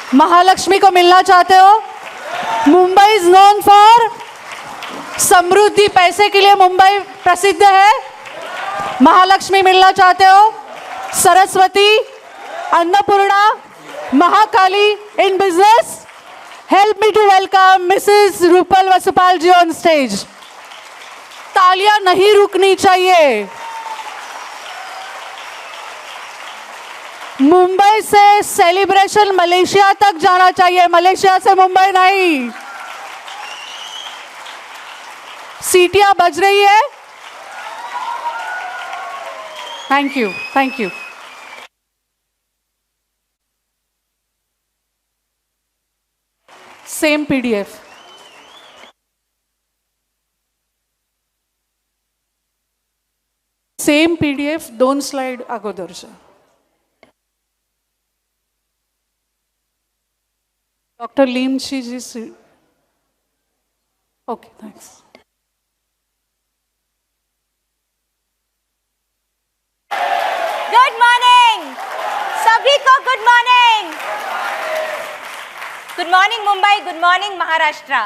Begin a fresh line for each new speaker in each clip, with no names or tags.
महालक्ष्मी को मिलना चाहते हो? मुंबई इज नोन फॉर समृद्धि, पैसे के लिए मुंबई प्रसिद्ध है। महालक्ष्मी मिलना चाहते हो? Saraswati, Annapurna, Mahakali in business. Help me to welcome Mrs Rupal Vasupal ji on stage. तालियां नहीं रुकनी चाहिए। मुंबई से सेलिब्रेशन मलेशिया तक जाना चाहिए, मलेशिया से मुंबई नहीं। सीटियां बज रही है। Thank you, thank you. Same PDF. Same PDF 2 slide अगोदरच्या। डॉक्टर लीमची ji. Okay, thanks.
Good morning सभी को, good morning. Good morning Mumbai, good morning Maharashtra.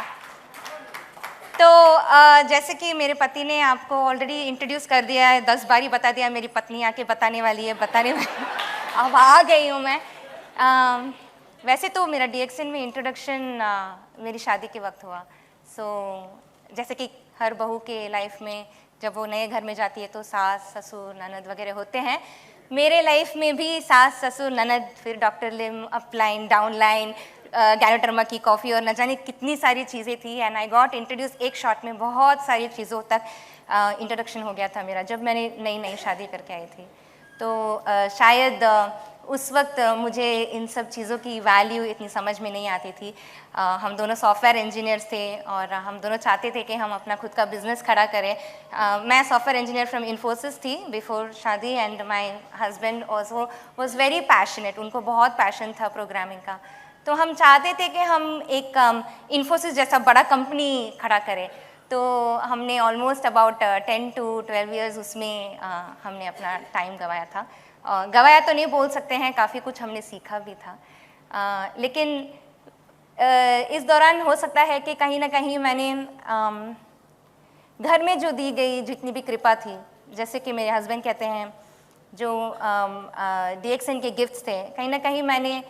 तो जैसे कि मेरे पति ने आपको ऑलरेडी इंट्रोड्यूस कर दिया है, 10 बारी बता दिया, मेरी पत्नी आके बताने वाली है, अब आ गई हूँ मैं। वैसे तो मेरा डीएक्सन में इंट्रोडक्शन मेरी शादी के वक्त हुआ। जैसे कि हर बहू के लाइफ में जब वो नए घर में जाती है तो सास ससुर ननद वगैरह होते हैं। मेरे लाइफ में भी सास ससुर ननद, फिर डॉक्टर लिम, अपलाइन डाउनलाइन, गैनोडर्मा की कॉफ़ी और न जाने कितनी सारी चीज़ें थी। एंड आई गॉट इंट्रोड्यूस एक शॉट में बहुत सारी चीज़ों तक इंट्रोडक्शन हो गया था मेरा जब मैंने नई शादी करके आई थी। तो शायद उस वक्त मुझे इन सब चीज़ों की वैल्यू इतनी समझ में नहीं आती थी। हम दोनों सॉफ्टवेयर इंजीनियर्स थे और हम दोनों चाहते थे कि हम अपना खुद का बिजनेस खड़ा करें। मैं सॉफ्टवेयर इंजीनियर फ्रॉम इन्फोसिस थी बिफोर शादी, and my husband also was very passionate, उनको बहुत पैशन था प्रोग्रामिंग का। तो हम चाहते थे कि हम एक इन्फोसिस जैसा बड़ा कंपनी खड़ा करें। तो हमने ऑलमोस्ट अबाउट 10 to 12 ईयर्स उसमें हमने अपना टाइम गंवाया था। गंवाया तो नहीं बोल सकते हैं, काफ़ी कुछ हमने सीखा भी था। लेकिन इस दौरान हो सकता है कि कहीं ना कहीं मैंने घर में जो दी गई जितनी भी कृपा थी, जैसे कि मेरे हस्बैंड कहते हैं, जो डीएक्सन के गिफ्ट्स थे, कहीं ना कहीं मैंने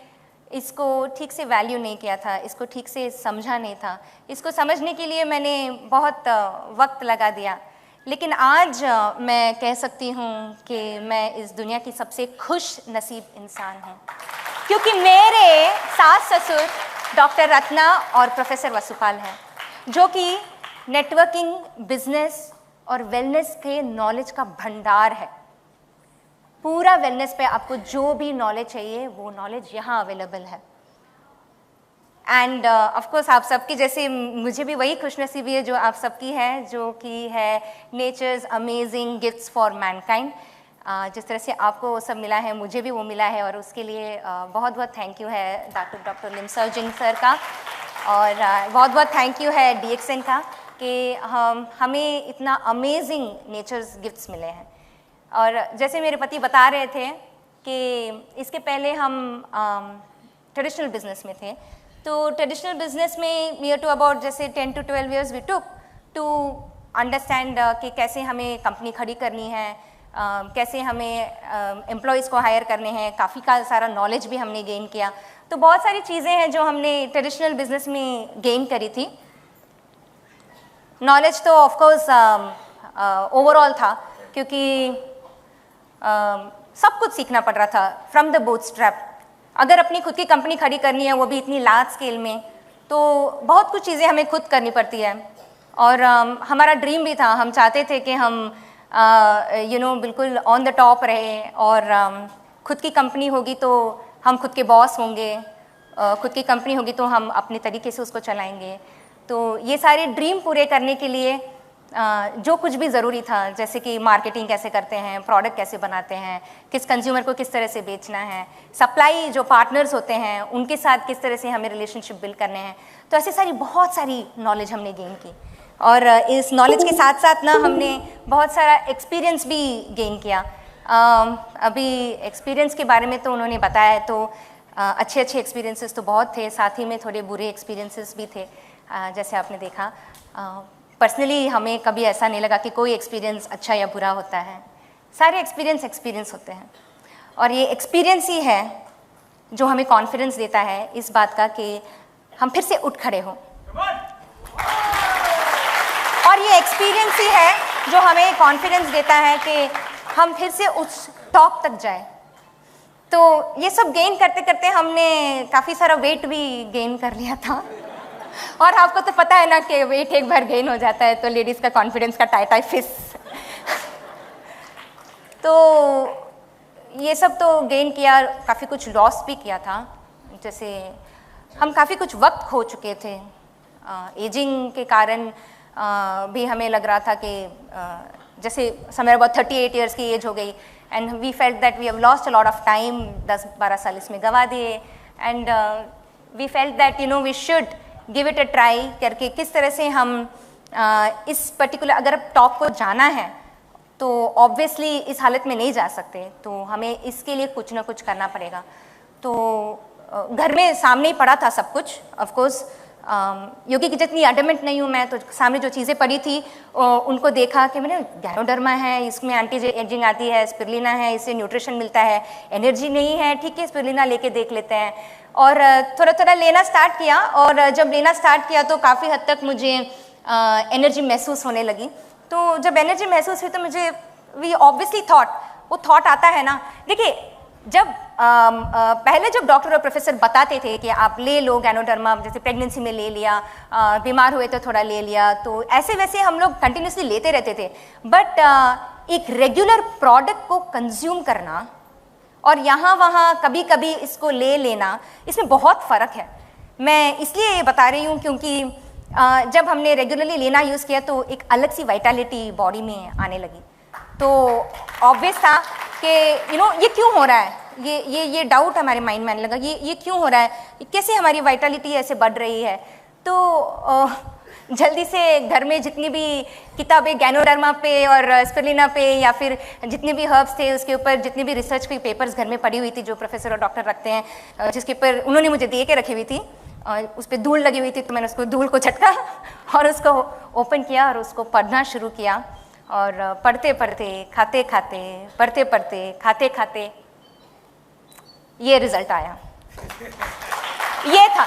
इसको ठीक से वैल्यू नहीं किया था, इसको ठीक से समझा नहीं था। इसको समझने के लिए मैंने बहुत वक्त लगा दिया। लेकिन आज मैं कह सकती हूँ कि मैं इस दुनिया की सबसे खुश नसीब इंसान हूँ, क्योंकि मेरे सास ससुर डॉक्टर रत्ना और प्रोफेसर वसुपाल हैं, जो कि नेटवर्किंग, बिजनेस और वेलनेस के नॉलेज का भंडार है। पूरा वेलनेस पे आपको जो भी नॉलेज चाहिए वो नॉलेज यहाँ अवेलेबल है। एंड ऑफ कोर्स आप सबकी जैसे मुझे भी वही खुशनसीबी है जो आप सबकी है, जो कि है nature's amazing gifts for mankind. जिस तरह से आपको वो सब मिला है, मुझे भी वो मिला है, और उसके लिए बहुत बहुत थैंक यू है डॉक्टर लिमसर्जिन सर का, और बहुत बहुत थैंक यू है डीएक्सन का कि हमें इतना अमेजिंग नेचर्स गिफ्ट्स मिले हैं। और जैसे मेरे पति बता रहे थे कि इसके पहले हम ट्रेडिशनल बिजनेस में थे, तो ट्रेडिशनल बिजनेस में नियर टू अबाउट जैसे 10 to 12 years we took to understand कि कैसे हमें कंपनी खड़ी करनी है, कैसे हमें एम्प्लॉयज़ को हायर करने हैं। काफ़ी का सारा नॉलेज भी हमने गेन किया। तो बहुत सारी चीज़ें हैं जो हमने ट्रेडिशनल बिजनेस में गेन करी थी। नॉलेज तो ऑफकोर्स ओवरऑल था, क्योंकि सब कुछ सीखना पड़ रहा था फ्रॉम द बूटस्ट्रैप। अगर अपनी खुद की कंपनी खड़ी करनी है, वो भी इतनी लार्ज स्केल में, तो बहुत कुछ चीज़ें हमें खुद करनी पड़ती है। और हमारा ड्रीम भी था, हम चाहते थे कि हम बिल्कुल ऑन द टॉप रहे, और खुद की कंपनी होगी तो हम खुद के बॉस होंगे, खुद की कंपनी होगी तो हम अपने तरीके से उसको चलाएंगे। तो ये सारे ड्रीम पूरे करने के लिए जो कुछ भी ज़रूरी था, जैसे कि मार्केटिंग कैसे करते हैं, प्रोडक्ट कैसे बनाते हैं, किस कंज्यूमर को किस तरह से बेचना है, सप्लाई जो पार्टनर्स होते हैं उनके साथ किस तरह से हमें रिलेशनशिप बिल्ड करने हैं, तो ऐसी सारी बहुत सारी नॉलेज हमने गेन की। और इस नॉलेज के साथ साथ ना हमने बहुत सारा एक्सपीरियंस भी गेन किया। अभी एक्सपीरियंस के बारे में तो उन्होंने बताया है, तो अच्छे अच्छे एक्सपीरियंसेस तो बहुत थे, साथ ही में थोड़े बुरे एक्सपीरियंसेस भी थे। जैसे आपने देखा, पर्सनली हमें कभी ऐसा नहीं लगा कि कोई एक्सपीरियंस अच्छा या बुरा होता है। सारे एक्सपीरियंस होते हैं, और ये एक्सपीरियंस ही है जो हमें कॉन्फिडेंस देता है इस बात का कि हम फिर से उठ खड़े हों, और ये एक्सपीरियंस ही है जो हमें कॉन्फिडेंस देता है कि हम फिर से उस टॉप तक जाए। तो ये सब गेन करते करते हमने काफ़ी सारा वेट भी गेन कर लिया था, और आपको तो पता है ना कि वेट एक बार गेन हो जाता है तो लेडीज़ का कॉन्फिडेंस का टाई फिस। तो ये सब तो गेन किया, काफ़ी कुछ लॉस भी किया था। जैसे हम काफ़ी कुछ वक्त खो चुके थे, एजिंग के कारण भी हमें लग रहा था कि जैसे समवेयर अबाउट 38 ईयर्स की एज हो गई, and we felt that we have lost a lot of time, 10-12 साल इसमें गवा दिए, and we felt that we should give it a try करके किस तरह से हम इस पर्टिकुलर, अगर टॉप को जाना है तो ऑब्वियसली इस हालत में नहीं जा सकते, तो हमें इसके लिए कुछ ना कुछ करना पड़ेगा। तो घर में सामने ही पड़ा था सब कुछ, ऑफ कोर्स योगी की जितनी एडमेंट नहीं हूँ मैं, तो सामने जो चीज़ें पड़ी थी उनको देखा कि मैंने गैनोडर्मा है, इसमें एंटी एजिंग आती है, स्पिरुलिना है, इससे न्यूट्रिशन मिलता है, एनर्जी नहीं है, ठीक है स्पिरुलिना लेके देख लेते हैं, और थोड़ा थोड़ा लेना स्टार्ट किया, और जब लेना स्टार्ट किया तो काफ़ी हद तक मुझे एनर्जी महसूस होने लगी। तो जब एनर्जी महसूस हुई तो मुझे वी ऑब्वियसली थॉट, वो थॉट आता है ना, देखिए जब पहले जब डॉक्टर और प्रोफेसर बताते थे कि आप ले लो गैनोडर्मा, जैसे प्रेगनेंसी में ले लिया, बीमार हुए तो थोड़ा ले लिया, तो ऐसे वैसे हम लोग कंटिन्यूसली लेते रहते थे, बट एक रेगुलर प्रोडक्ट को कंज्यूम करना और यहाँ वहाँ कभी कभी इसको ले लेना, इसमें बहुत फ़र्क है। मैं इसलिए ये बता रही हूँ क्योंकि जब हमने रेगुलरली लेना यूज़ किया तो एक अलग सी वाइटलिटी बॉडी में आने लगी। तो ऑब्वियस था कि ये क्यों हो रहा है, ये डाउट हमारे माइंड में आने लगा, ये क्यों हो रहा है, कैसे हमारी वाइटलिटी ऐसे बढ़ रही है। तो जल्दी से घर में जितनी भी किताबें गैनोडर्मा पे और स्पिरुलिना पे या फिर जितने भी हर्ब्स थे उसके ऊपर जितनी भी रिसर्च की पेपर्स घर में पड़ी हुई थी जो प्रोफेसर और डॉक्टर रखते हैं, जिसके ऊपर उन्होंने मुझे दे के रखी हुई थी, उस पर धूल लगी हुई थी, तो मैंने उसको धूल को झटका और उसको ओपन किया और उसको पढ़ना शुरू किया, और पढ़ते पढ़ते, खाते खाते, पढ़ते पढ़ते, खाते खाते ये रिजल्ट आया। ये था,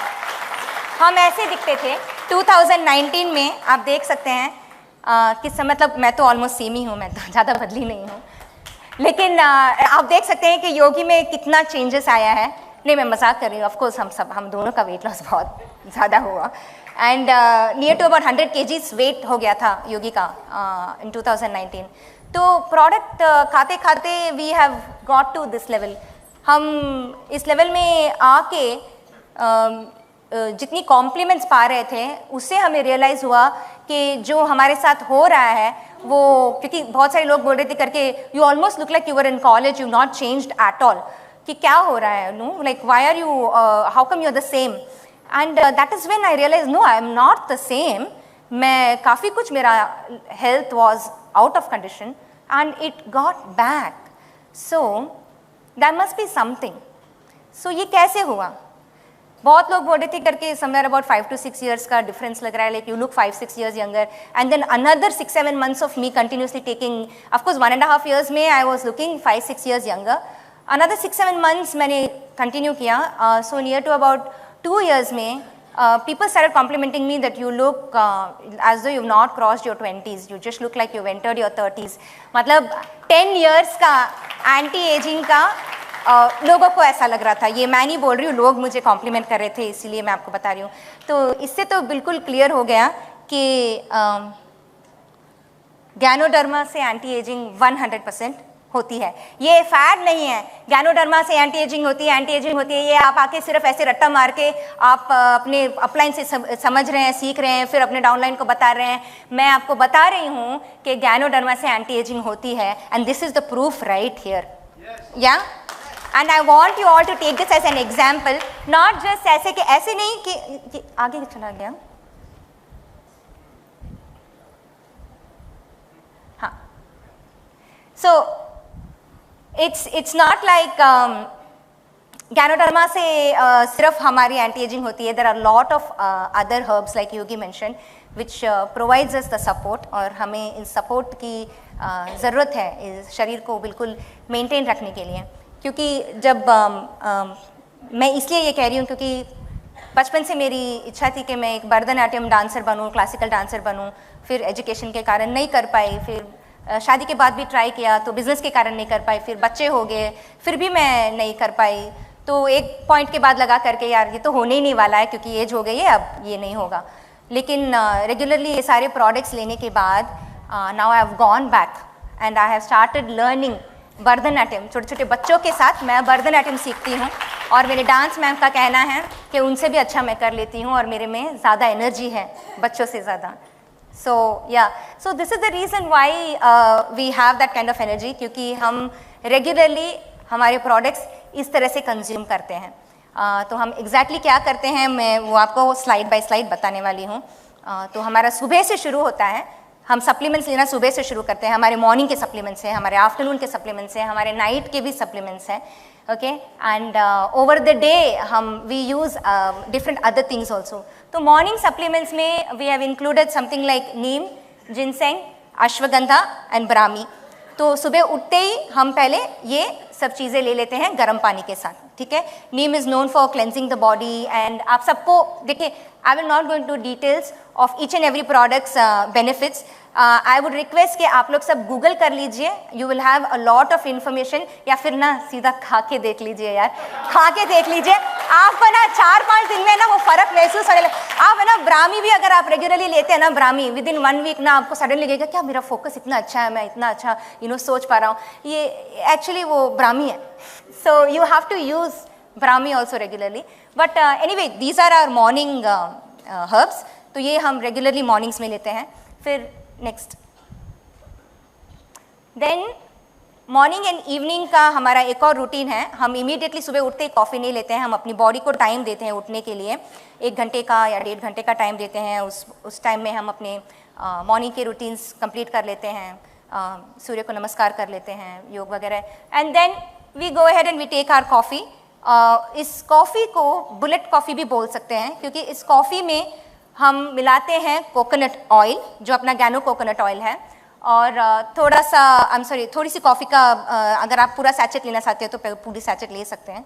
हम ऐसे दिखते थे 2019 में, आप देख सकते हैं किस समय, मतलब मैं तो ऑलमोस्ट सेम ही हूँ, मैं तो ज़्यादा बदली नहीं हूँ, लेकिन आप देख सकते हैं कि योगी में कितना चेंजेस आया है। नहीं, मैं मजाक कर रही हूँ, ऑफकोर्स हम दोनों का वेट लॉस बहुत ज़्यादा हुआ, and near to about 100 kgs weight हो गया था योगी का इन 2019। तो प्रोडक्ट खाते खाते we have got to this level. हम इस लेवल में आके जितनी कॉम्प्लीमेंट्स पा रहे थे उससे हमें रियलाइज़ हुआ कि जो हमारे साथ हो रहा है वो, क्योंकि बहुत सारे लोग बोल रहे थे करके, you almost look like you were in college, you not changed at all, कि क्या हो रहा है, no like why are you, how come you are the same, and that is when I realise no I am not the same. मैं काफ़ी कुछ, मेरा health was out of condition and it got back, so that must be something. So ये कैसे हुआ, बहुत लोग बोल रहे थे करके समवेयर अबाउट 5 to 6 years का डिफरेंस लग रहा है, like you look 5-6 years younger, and then another 6-7 months of me continuously taking, of course 1.5 years में I was looking 5-6 years younger, another 6-7 months मैंने कंटिन्यू किया, so near to about 2 years में people started complimenting me that you look as though you've not crossed your 20s, you just look like you've entered your 30s। मतलब 10 years का anti ageing का लोगों को ऐसा लग रहा था। ये मैं नहीं बोल रही हूँ, लोग मुझे कॉम्प्लीमेंट कर रहे थे, इसीलिए मैं आपको बता रही हूँ। तो इससे तो बिल्कुल क्लियर हो गया कि गैनोडर्मा से एंटी एजिंग 100% होती है। ये फैड नहीं है, गैनोडर्मा से एंटी एजिंग होती है, एंटी एजिंग होती है, ये आप आके सिर्फ ऐसे रट्टा मार के आप अपने अपलाइन से समझ रहे हैं, सीख रहे हैं, फिर अपने डाउनलाइन को बता रहे हैं। मैं आपको बता रही हूँ कि गैनोडर्मा से एंटी एजिंग होती है, and this is the proof right here, yeah and I want you all to take this as an example, not just ऐसे कि ऐसे नहीं कि आगे चला गया, हाँ। सो it's not like गैनोडर्मा से सिर्फ हमारी एंटी एजिंग होती है, there are lot of other herbs like Yogi mention which provides us the support, और हमें इन सपोर्ट की ज़रूरत है इस शरीर को बिल्कुल मेंटेन रखने के लिए। क्योंकि जब मैं इसलिए ये कह रही हूँ क्योंकि बचपन से मेरी इच्छा थी कि मैं एक भरतनाट्यम डांसर बनूँ, क्लासिकल डांसर बनूँ, फिर एजुकेशन के कारण नहीं कर पाई, फिर शादी के बाद भी ट्राई किया तो बिज़नेस के कारण नहीं कर पाई, फिर बच्चे हो गए, फिर भी मैं नहीं कर पाई। तो एक पॉइंट के बाद लगा करके यार ये तो होने ही नहीं वाला है क्योंकि एज हो गई है, अब ये नहीं होगा। लेकिन रेगुलरली ये सारे प्रोडक्ट्स लेने के बाद now I have gone back and I have started learning Bharatanatyam. छोटे छोटे बच्चों के साथ मैं भरतनाट्यम सीखती हूँ और मेरे डांस मैम का कहना है कि उनसे भी अच्छा मैं कर लेती हूँ और मेरे में ज़्यादा एनर्जी है बच्चों से ज़्यादा। So so this is the reason why we have that kind of energy, क्योंकि हम रेगुलरली हमारे प्रोडक्ट्स इस तरह से कंज्यूम करते हैं। तो हम एग्जैक्टली क्या करते हैं मैं वो आपको स्लाइड बाय स्लाइड बताने वाली हूँ। तो हमारा सुबह से शुरू होता है, हम सप्लीमेंट्स लेना सुबह से शुरू करते हैं। हमारे मॉर्निंग के सप्लीमेंट्स हैं, हमारे आफ्टरनून के सप्लीमेंट्स हैं, हमारे नाइट के भी सप्लीमेंट्स हैं, okay. And over the day हम we use different other things also. तो मॉर्निंग सप्लीमेंट्स में we have included something like neem, ginseng, ashwagandha and brahmi. तो सुबह उठते ही हम पहले ये सब चीज़ें ले लेते हैं गर्म पानी के साथ, ठीक है। Neem is known for cleansing the body, and आप सबको देखिए, I will not go into details of each and every products benefits. I would request कि आप लोग सब गूगल कर लीजिए, you will have a lot of information, या फिर ना सीधा खा के देख लीजिए यार, खा के देख लीजिए, आपको ना 4-5 दिन में ना वो फ़र्क महसूस होने लगे। आप है ना ब्राह्मी भी अगर आप रेगुलरली लेते हैं ना ब्राह्मी, विद इन 1 वीक ना आपको सडन लगेगा क्या मेरा फोकस इतना अच्छा है, मैं इतना अच्छा सोच पा रहा हूँ। ये एक्चुअली वो ब्राह्मी है। So you have to use brahmi also regularly. But anyway these are our morning herbs. तो ये हम रेगुलरली मॉर्निंग्स में लेते हैं। फिर next then morning and evening का हमारा एक और रूटीन है। हम इमीडिएटली सुबह उठते ही कॉफ़ी नहीं लेते हैं, हम अपनी बॉडी को टाइम देते हैं उठने के लिए, 1 घंटे का या 1.5 घंटे का टाइम देते हैं। उस टाइम में हम अपने मॉर्निंग के रूटीन्स कंप्लीट कर लेते हैं, सूर्य को नमस्कार कर लेते हैं, योग वगैरह, and then we go ahead and we take our coffee. इस कॉफ़ी को बुलेट कॉफ़ी भी बोल सकते हैं, क्योंकि इस कॉफ़ी में हम मिलाते हैं कोकोनट ऑयल, जो अपना गैनो कोकोनट ऑयल है, और थोड़ा सा थोड़ी सी कॉफ़ी का अगर आप पूरा सैचेट लेना चाहते हैं तो पूरी सैचेट ले सकते हैं,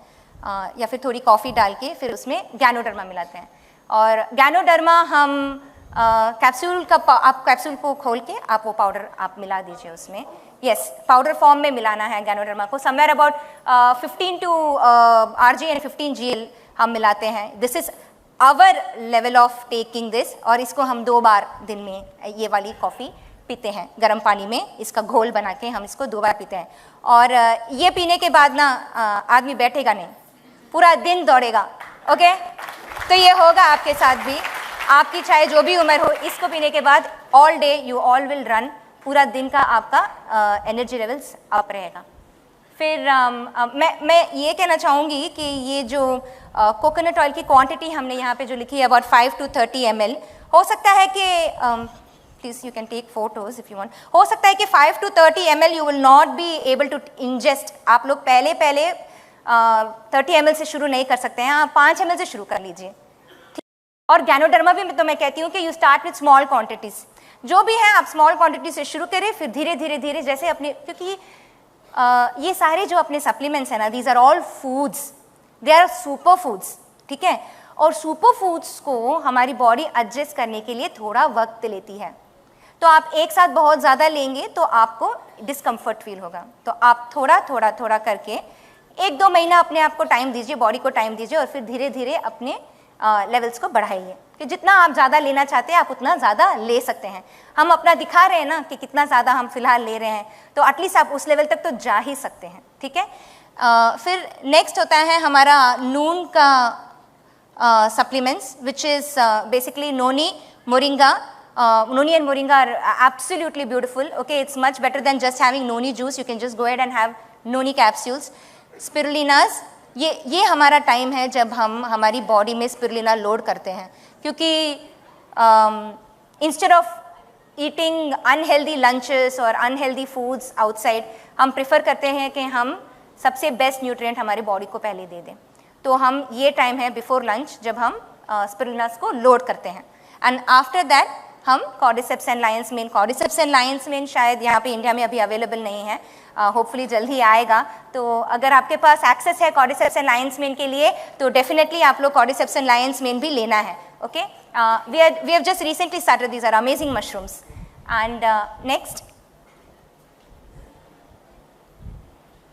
या फिर थोड़ी कॉफ़ी डाल के फिर उसमें गैनोडर्मा मिलाते हैं। और गैनोडर्मा हम कैप्सूल का आप कैप्सूल को खोल के आप वो पाउडर आप मिला दीजिए उसमें। यस, पाउडर फॉर्म में मिलाना है गैनोडर्मा को। Somewhere about 15 to RG and 15 GL हम मिलाते हैं। This is our level of taking this, और इसको हम 2 बार दिन में ये वाली कॉफ़ी पीते हैं गर्म पानी में, इसका घोल बना के हम इसको 2 बार पीते हैं। और ये पीने के बाद ना आदमी बैठेगा नहीं, पूरा दिन दौड़ेगा, ओके। तो ये होगा आपके साथ भी, आपकी चाहे जो भी उम्र हो, इसको पीने के बाद all day you all will run, पूरा दिन का आपका एनर्जी लेवल्स अप रहेगा। फिर मैं ये कहना चाहूँगी कि ये जो कोकोनट ऑयल की क्वांटिटी हमने यहाँ पे जो लिखी है अबाउट 5 to 30 ml, हो सकता है कि please you can take photos if you want, हो सकता है कि 5 to 30 ml you will not be able to ingest. आप लोग पहले 30 ml से शुरू नहीं कर सकते हैं, आप 5 ml से शुरू कर लीजिए। और गैनोडर्मा भी तो मैं कहती हूँ कि you start with small quantities, जो भी है आप स्मॉल क्वांटिटी से शुरू करें, फिर धीरे धीरे धीरे जैसे अपने, क्योंकि ये सारे जो अपने सप्लीमेंट्स हैं ना, these are all foods, they are super foods, ठीक है। और सुपर फूड्स को हमारी बॉडी एडजस्ट करने के लिए थोड़ा वक्त लेती है। तो आप एक साथ बहुत ज़्यादा लेंगे तो आपको डिस्कम्फर्ट फील होगा। तो आप थोड़ा थोड़ा थोड़ा करके 1-2 महीना अपने आप को टाइम दीजिए, बॉडी को टाइम दीजिए, और फिर धीरे धीरे अपने लेवल्स को बढ़ाइए कि जितना आप ज़्यादा लेना चाहते हैं आप उतना ज़्यादा ले सकते हैं। हम अपना दिखा रहे हैं ना कि कितना ज़्यादा हम फिलहाल ले रहे हैं, तो एटलीस्ट आप उस लेवल तक तो जा ही सकते हैं, ठीक है। फिर नेक्स्ट होता है हमारा नून का supplements, which is basically noni, moringa. Noni and moringa are absolutely beautiful. Okay, it's much better than just having noni juice. You can just go ahead and have noni capsules. Spirulinas, ये हमारा time है जब हम हमारी body में spirulina load करते हैं, क्योंकि instead of eating unhealthy lunches और अनहेल्दी फूड्स आउटसाइड, हम प्रेफर करते हैं कि हम सबसे बेस्ट न्यूट्रिएंट हमारी बॉडी को पहले दे दें। तो हम ये टाइम है बिफोर लंच जब हम स्पिरुलिनास को लोड करते हैं। एंड आफ्टर दैट हम cordyceps and Lions main, cordyceps and Lions main शायद यहाँ पे इंडिया में अभी अवेलेबल नहीं है, होपफुली जल्द ही आएगा। तो अगर आपके पास एक्सेस है कॉर्डिसेप्स एंड लायंस मेन के लिए तो डेफिनेटली आप लोग कॉर्डिसेप्स एंड लायंस मेन भी लेना है। Okay, we have just recently started, these are amazing mushrooms. And next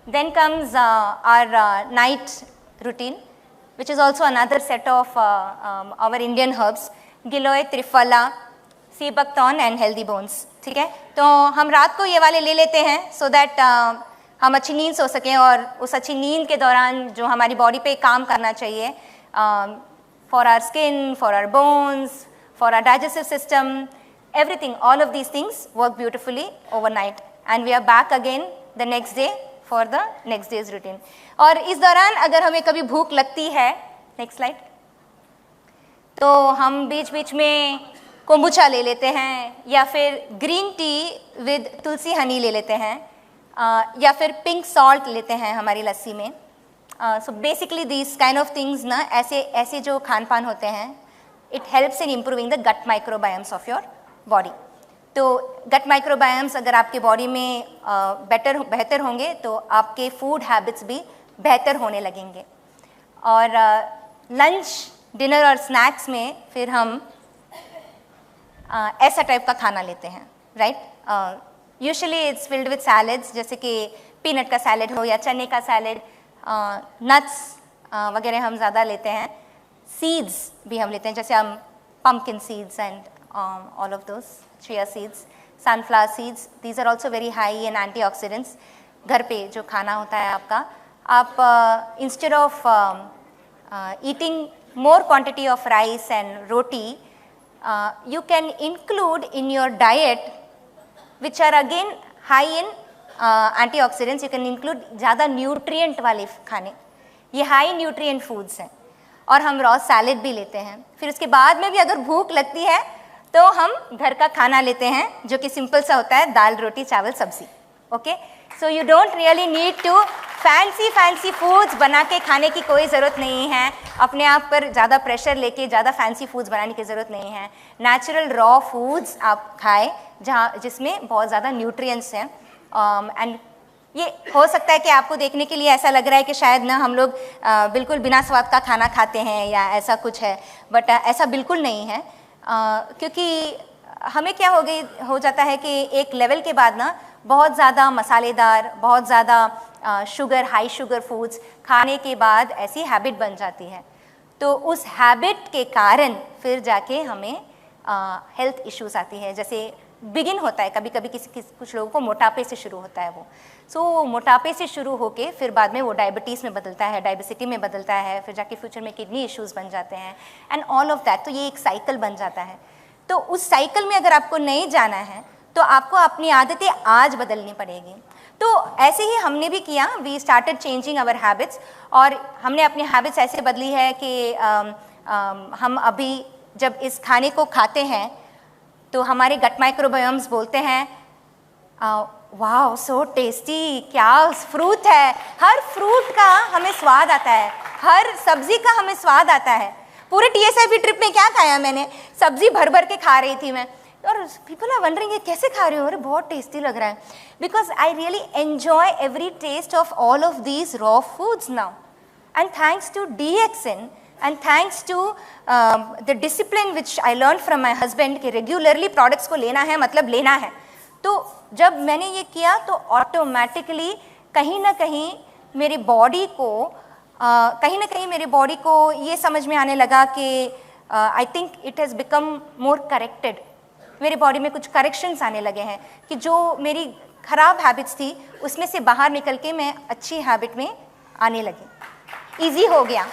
then comes our night routine, which is also another set of our Indian herbs, giloy, triphala, sea buckthorn and healthy bones. ठीक है, तो हम रात को ये वाले ले लेते हैं सो दैट हम अच्छी नींद सो सकें, और उस अच्छी नींद के दौरान जो हमारी बॉडी पे काम करना चाहिए for our skin, for our bones, for our digestive system, everything, all of these things work beautifully overnight and we are back again the next day for the next day's routine. और इस दौरान अगर हमें कभी भूख लगती है, next slide, तो हम बीच बीच में कोम्बुचा ले लेते हैं, या फिर ग्रीन टी विद तुलसी हनी ले लेते हैं, या फिर पिंक सॉल्ट लेते हैं हमारी लस्सी में। So basically these kind of things ना, ऐसे जो खान पान होते हैं, it helps in improving the gut microbiomes of your body. तो गट माइक्रोबायम्स अगर आपके बॉडी में बेहतर होंगे तो आपके फूड हैबिट्स भी बेहतर होने लगेंगे। और लंच, डिनर और स्नैक्स में फिर हम ऐसा टाइप का खाना लेते हैं, right. Usually it's filled with salads, जैसे कि पीनट का सैलड हो या चने का सैलड, नट्स वगैरह हम ज़्यादा लेते हैं। सीड्स भी हम लेते हैं, जैसे हम pumpkin seeds and all of those, chia seeds, sunflower seeds, these are also very high in antioxidants। घर पे जो खाना होता है आपका, आप instead of eating more quantity of rice and roti, you can include in your diet, which are again high in antioxidants, you can include ज़्यादा nutrient वाले खाने, ये high nutrient foods हैं। और हम रॉ सैलेड भी लेते हैं। फिर उसके बाद में भी अगर भूख लगती है तो हम घर का खाना लेते हैं, जो कि सिंपल सा होता है, दाल, रोटी, चावल, सब्जी। Okay, so you don't really need to fancy foods बना के खाने की कोई ज़रूरत नहीं है, अपने आप पर ज़्यादा प्रेशर लेके ज़्यादा फैंसी फूड्स बनाने की ज़रूरत नहीं है। नेचुरल रॉ फूड्स आप खाएं जिसमें बहुत ज़्यादा न्यूट्रिएंट्स हैं। एंड ये हो सकता है कि आपको देखने के लिए ऐसा लग रहा है कि शायद ना हम लोग बिल्कुल बिना स्वाद का खाना खाते हैं या ऐसा कुछ है, बट ऐसा बिल्कुल नहीं है। क्योंकि हमें क्या हो जाता है कि एक लेवल के बाद ना बहुत ज़्यादा मसालेदार, बहुत ज़्यादा शुगर, हाई शुगर फूड्स खाने के बाद ऐसी हैबिट बन जाती है। तो उस हैबिट के कारण फिर जाके हमें हेल्थ इश्यूज आती है। जैसे बिगिन होता है कभी कभी कुछ लोगों को मोटापे से शुरू होता है वो, सो मोटापे से शुरू होके फिर बाद में वो डायबिटीज़ में बदलता है, डायबिसिटी में बदलता है, फिर जाके फ्यूचर में किडनी इश्यूज़ बन जाते हैं एंड ऑल ऑफ दैट। तो ये एक साइकिल बन जाता है। तो उस साइकिल में अगर आपको नहीं जाना है तो आपको अपनी आदतें आज बदलनी पड़ेगी। तो ऐसे ही हमने भी किया, we started changing our habits, और हमने अपनी हैबिट्स ऐसे बदली है कि हम अभी जब इस खाने को खाते हैं तो हमारे गट माइक्रोबायोम्स बोलते हैं वाओ सो टेस्टी, क्या फ्रूट है। हर फ्रूट का हमें स्वाद आता है, हर सब्जी का हमें स्वाद आता है। पूरे TSIP ट्रिप में क्या खाया मैंने, सब्जी भर भर के खा रही थी मैं, और पीपल आर वंडरिंग ये कैसे खा रही हो, अरे बहुत टेस्टी लग रहा है। Because I really enjoy every taste of all of these raw foods now, and thanks to DXN and thanks to the discipline which I learned from my husband कि regularly products को लेना है मतलब लेना है। तो जब मैंने ये किया तो ऑटोमेटिकली कहीं ना कहीं मेरी बॉडी को ये समझ में आने लगा कि I think it has become more corrected. मेरे बॉडी में कुछ करेक्शंस आने लगे हैं कि जो मेरी ख़राब हैबिट्स थी उसमें से बाहर निकल के मैं अच्छी हैबिट में आने लगी, ईजी हो गया।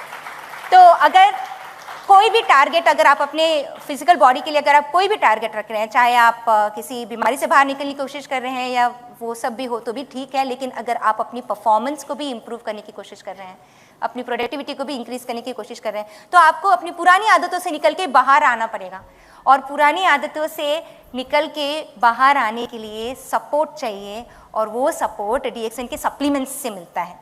तो अगर कोई भी टारगेट, अगर आप अपने फिजिकल बॉडी के लिए अगर आप कोई भी टारगेट रख रहे हैं, चाहे आप किसी बीमारी से बाहर निकलने की कोशिश कर रहे हैं या वो सब भी हो तो भी ठीक है, लेकिन अगर आप अपनी परफॉर्मेंस को भी इम्प्रूव करने की कोशिश कर रहे हैं, अपनी प्रोडक्टिविटी को भी इंक्रीज करने की कोशिश कर रहे हैं, तो आपको अपनी पुरानी आदतों से निकल के बाहर आना पड़ेगा। और पुरानी आदतों से निकल के बाहर आने के लिए सपोर्ट चाहिए, और वो सपोर्ट DXN के सप्लीमेंट्स से मिलता है।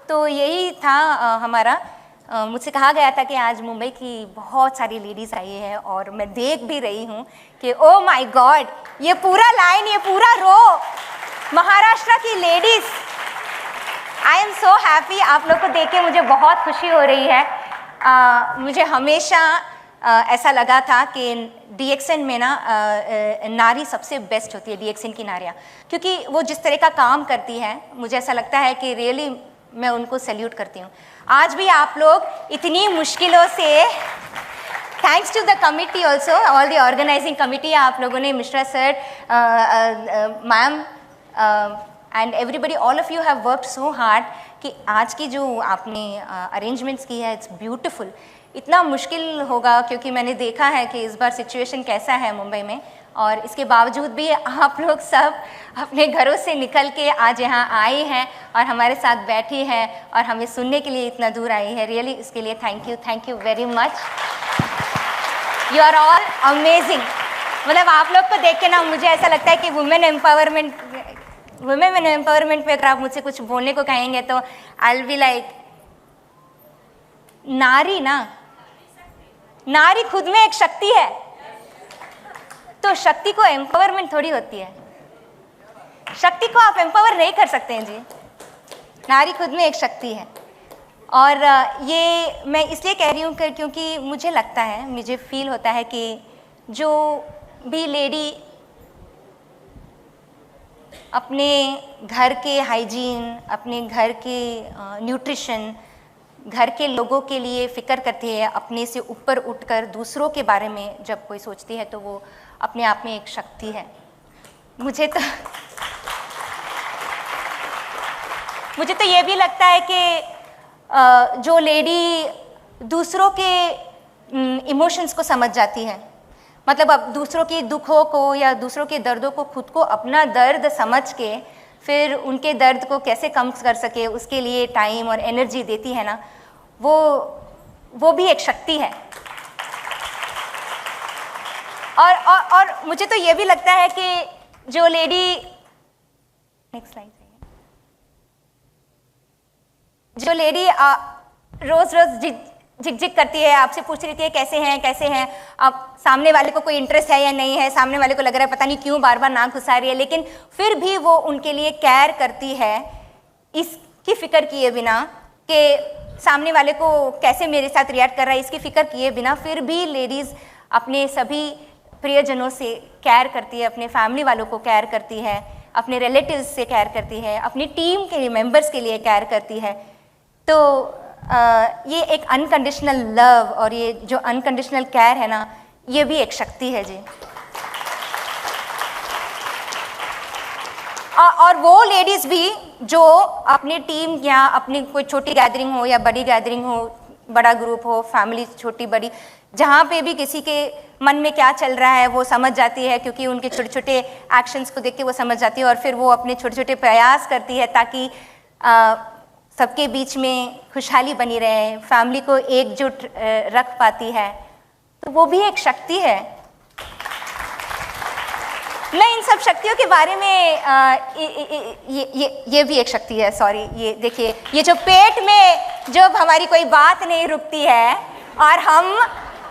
तो यही था हमारा। मुझसे कहा गया था कि आज मुंबई की बहुत सारी लेडीज़ आई है और मैं देख भी रही हूँ कि ओ माय गॉड, ये पूरा लाइन, ये पूरा रो महाराष्ट्र की ladies. I am so happy, आप लोग को देख के मुझे बहुत खुशी हो रही है। मुझे हमेशा ऐसा लगा था कि DXN में ना नारी सबसे बेस्ट होती है, DXN की नारियाँ, क्योंकि वो जिस तरह का काम करती है, मुझे ऐसा लगता है कि रियली मैं उनको सैल्यूट करती हूँ। आज भी आप लोग इतनी मुश्किलों से, thanks to the committee also, all the organising committee, आप लोगों ने, Mishra sir, ma'am and everybody, all of you have worked so hard कि आज की जो आपने अरेंजमेंट्स की है, इट्स ब्यूटिफुल। इतना मुश्किल होगा क्योंकि मैंने देखा है कि इस बार सिचुएशन कैसा है मुंबई में, और इसके बावजूद भी आप लोग सब अपने घरों से निकल के आज यहाँ आई हैं और हमारे साथ बैठी हैं और हमें सुनने के लिए इतना दूर आई है। रियली इसके लिए thank you very much. You are all amazing. मतलब आप लोग को देख के ना मुझे ऐसा लगता है कि वुमेन एम्पावरमेंट पे अगर आप मुझसे कुछ बोलने को कहेंगे तो आई विल बी लाइक, नारी खुद में एक शक्ति है, तो शक्ति को एम्पावरमेंट थोड़ी होती है। शक्ति को आप एम्पावर नहीं कर सकते हैं जी, नारी खुद में एक शक्ति है। और ये मैं इसलिए कह रही हूँ क्योंकि मुझे लगता है, मुझे फील होता है कि जो भी लेडी अपने घर के हाइजीन, अपने घर के न्यूट्रिशन, घर के लोगों के लिए फ़िक्र करती है, अपने से ऊपर उठकर दूसरों के बारे में जब कोई सोचती है, तो वो अपने आप में एक शक्ति है। मुझे तो ये भी लगता है कि जो लेडी दूसरों के इमोशंस को समझ जाती है, मतलब अब दूसरों के दुखों को या दूसरों के दर्दों को खुद को अपना दर्द समझ के फिर उनके दर्द को कैसे कम कर सके, उसके लिए टाइम और एनर्जी देती है ना, वो भी एक शक्ति है। और मुझे तो ये भी लगता है कि जो लेडी, नेक्स्ट स्लाइड, जो लेडी रोज झिकझिक करती है, आपसे पूछ रही थी कैसे हैं, अब सामने वाले को कोई इंटरेस्ट है या नहीं है, सामने वाले को लग रहा है पता नहीं क्यों बार बार नाक घुसा रही है, लेकिन फिर भी वो उनके लिए केयर करती है, इसकी फिक्र किए बिना कि सामने वाले को कैसे मेरे साथ रिएक्ट कर रहा है, इसकी फिक्र किए बिना फिर भी लेडीज़ अपने सभी प्रियजनों से केयर करती है, अपने फैमिली वालों को केयर करती है, अपने रिलेटिव्स से केयर करती है, अपनी टीम के मेंबर्स के लिए केयर करती है। तो ये एक अनकंडीशनल लव और ये जो अनकंडीशनल केयर है ना, ये भी एक शक्ति है जी। और वो लेडीज़ भी जो अपनी टीम या अपनी कोई छोटी गैदरिंग हो या बड़ी गैदरिंग हो, बड़ा ग्रुप हो, फैमिली छोटी बड़ी, जहाँ पे भी किसी के मन में क्या चल रहा है वो समझ जाती है, क्योंकि उनके छोटे छोटे एक्शंस को देख के वो समझ जाती है, और फिर वो अपने छोटे छोटे प्रयास करती है ताकि सबके बीच में खुशहाली बनी रहे, फैमिली को एकजुट रख पाती है। तो वो भी एक शक्ति है। मैं इन सब शक्तियों के बारे में ये भी एक शक्ति है। सॉरी, ये देखिए, ये जो पेट में जब हमारी कोई बात नहीं रुकती है और हम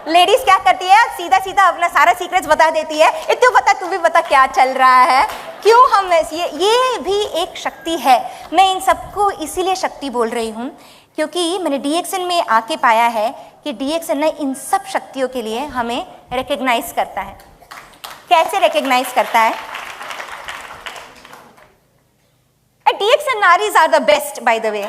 लेडीज क्या करती है, सीधा सीधा अपना सारा सीक्रेट्स बता देती है, इतने बता, तू भी बता क्या चल रहा है, क्यों हम ये भी एक शक्ति है। मैं इन सबको इसीलिए शक्ति बोल रही हूँ क्योंकि मैंने DXN में आके पाया है कि DXN ने इन सब शक्तियों के लिए हमें रिकग्नाइज करता है। कैसे रिकग्नाइज करता है? DXN नारीज are the best, by the way.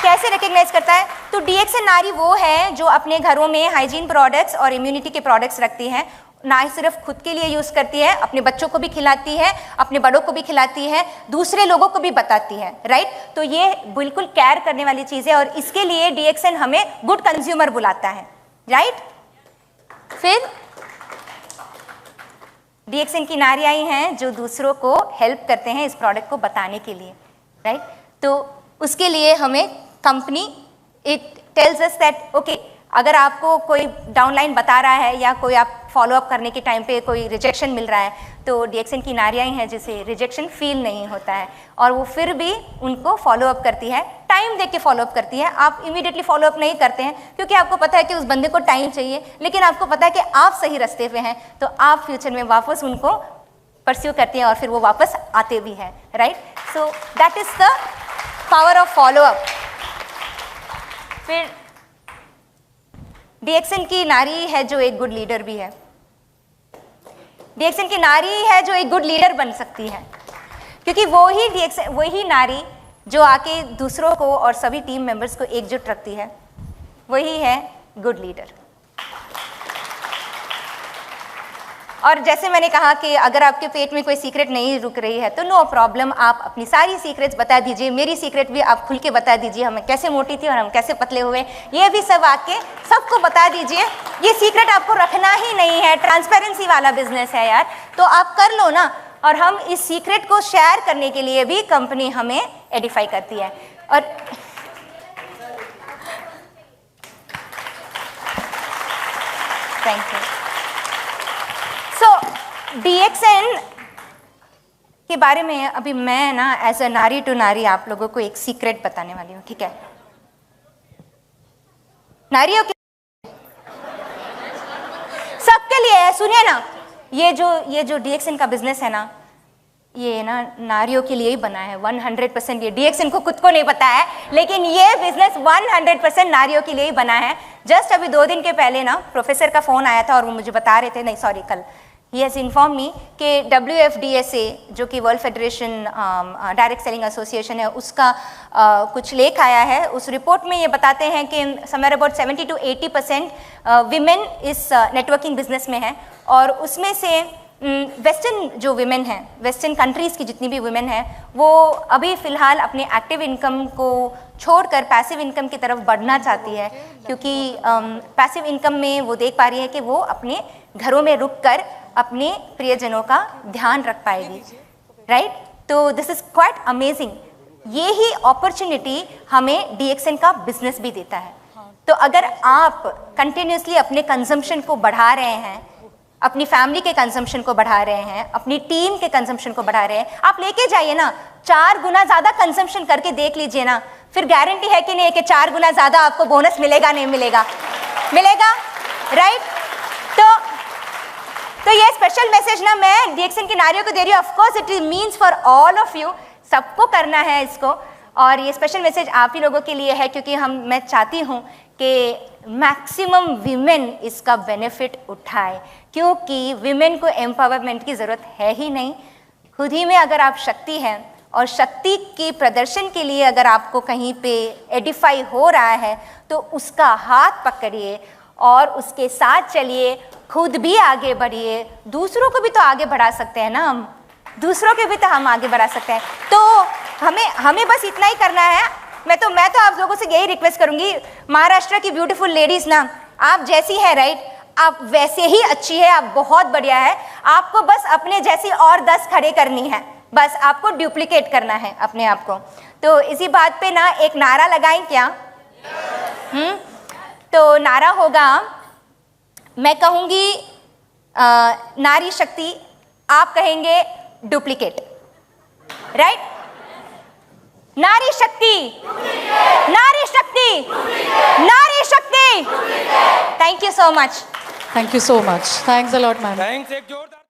कैसे रिकग्नाइज करता है? तो DXN नारी वो है जो अपने घरों में हाइजीन प्रोडक्ट्स और इम्यूनिटी के प्रोडक्ट्स रखती है, ना सिर्फ खुद के लिए यूज़ करती है, अपने बच्चों को भी खिलाती है, अपने बड़ों को भी खिलाती है, दूसरे लोगों को भी बताती है, राइट? तो ये बिल्कुल केयर करने वाली चीज़ है और इसके लिए DXN हमें गुड कंज्यूमर बुलाता है, राइट? फिर DXN की नारी आई हैं जो दूसरों को हेल्प करते हैं इस प्रोडक्ट को बताने के लिए, राइट? तो उसके लिए हमें company it tells us that okay, अगर आपको कोई डाउनलाइन बता रहा है या कोई आप फॉलो अप करने के टाइम पे कोई रिजेक्शन मिल रहा है तो डीएक्सएन की नारियाँ हैं जिसे रिजेक्शन फील नहीं होता है और वो फिर भी उनको फॉलो अप करती है, टाइम देख के फॉलो अप करती है। आप इमीडिएटली फॉलो अप नहीं करते हैं क्योंकि आपको पता है कि उस बंदे को टाइम चाहिए, लेकिन आपको पता है कि आप सही रास्ते पे हैं तो आप फ्यूचर में वापस उनको परस्यू करती हैं और फिर वो वापस आते भी हैं, right. So that is the power of follow up. फिर डीएक्सएन की नारी है जो एक गुड लीडर भी है। डीएक्सएन की नारी है जो एक गुड लीडर बन सकती है क्योंकि वही नारी जो आके दूसरों को और सभी टीम मेंबर्स को एकजुट रखती है, वही है गुड लीडर। और जैसे मैंने कहा कि अगर आपके पेट में कोई सीक्रेट नहीं रुक रही है तो नो प्रॉब्लम, आप अपनी सारी सीक्रेट्स बता दीजिए। मेरी सीक्रेट भी आप खुल के बता दीजिए, हम कैसे मोटी थी और हम कैसे पतले हुए, ये भी सब आके सबको बता दीजिए। ये सीक्रेट आपको रखना ही नहीं है, ट्रांसपेरेंसी वाला बिजनेस है यार, तो आप कर लो ना। और हम इस सीक्रेट को शेयर करने के लिए भी कंपनी हमें एडिफाई करती है। और थैंक यू। सो डीएक्सएन के बारे में अभी मैं ना एज अ नारी टू नारी आप लोगों को एक सीक्रेट बताने वाली हूँ, ठीक है। नारियों के सबके लिए है, सुनिए ना, ये जो डीएक्सएन का बिजनेस है ना, ये ना नारियों के लिए ही बना है 100%। ये डीएक्सएन को खुद को नहीं पता है, लेकिन ये बिजनेस 100% नारियों के लिए ही बना है। जस्ट अभी 2 दिन के पहले ना प्रोफेसर का फ़ोन आया था और वो मुझे बता रहे थे, नहीं सॉरी कल, ही हैज़ इन्फॉर्म मी कि WFDSA जो कि world federation direct selling association है, उसका कुछ लेख आया है। उस रिपोर्ट में ये बताते हैं कि समवेयर अबाउट 70 to 80% विमेन इस नेटवर्किंग बिजनेस में है और उसमें से वेस्टर्न जो विमेन हैं, वेस्टर्न कंट्रीज़ की जितनी भी विमेन हैं, वो अभी फ़िलहाल अपने एक्टिव इनकम को छोड़कर पैसिव इनकम की तरफ बढ़ना चाहती है क्योंकि पैसिव इनकम में वो देख पा रही है कि वो अपने घरों में रुककर अपने प्रियजनों का ध्यान रख पाएगी, राइट। तो दिस इज़ क्वाइट अमेजिंग। ये ही अपॉर्चुनिटी हमें डीएक्सएन का बिजनेस भी देता है। तो अगर आप कंटिन्यूसली अपने कंजम्पशन को बढ़ा रहे हैं, अपनी फैमिली के कंजम्पशन को बढ़ा रहे हैं, अपनी टीम के कंजम्पशन को बढ़ा रहे हैं, आप लेके जाइए ना, 4 गुना ज़्यादा कंजम्पशन करके देख लीजिए ना, फिर गारंटी है कि नहीं कि 4 गुना ज़्यादा आपको बोनस मिलेगा, नहीं मिलेगा, मिलेगा, राइट। तो ये स्पेशल मैसेज ना मैं डीएक्सएन की नारियों को दे रही हूँ। Of course it means for all of you, सबको करना है इसको। और ये स्पेशल मैसेज आप ही लोगों के लिए है क्योंकि मैं चाहती हूँ कि मैक्सिमम विमेन इसका बेनिफिट उठाए, क्योंकि विमेन को एम्पावरमेंट की ज़रूरत है ही नहीं। खुद ही में अगर आप शक्ति हैं और शक्ति के प्रदर्शन के लिए अगर आपको कहीं पे एडिफाई हो रहा है तो उसका हाथ पकड़िए और उसके साथ चलिए, खुद भी आगे बढ़िए, दूसरों को भी तो आगे बढ़ा सकते हैं ना हम, दूसरों के भी तो हम आगे बढ़ा सकते हैं। तो हमें बस इतना ही करना है। मैं तो आप लोगों से यही रिक्वेस्ट करूंगी, महाराष्ट्र की ब्यूटीफुल लेडीज ना, आप जैसी है राइट, आप वैसे ही अच्छी है, आप बहुत बढ़िया है। आपको बस अपने जैसी और 10 खड़े करनी है, बस आपको डुप्लीकेट करना है अपने आप को। तो इसी बात पे ना एक नारा लगाएं क्या? तो नारा होगा, मैं कहूँगी नारी शक्ति, आप कहेंगे डुप्लीकेट, राइट। नारी शक्ति, नारी शक्ति, नारी शक्ति। Thank you so much.
Thank you so much, thanks a lot ma'am.
Thanks, एक जोरदार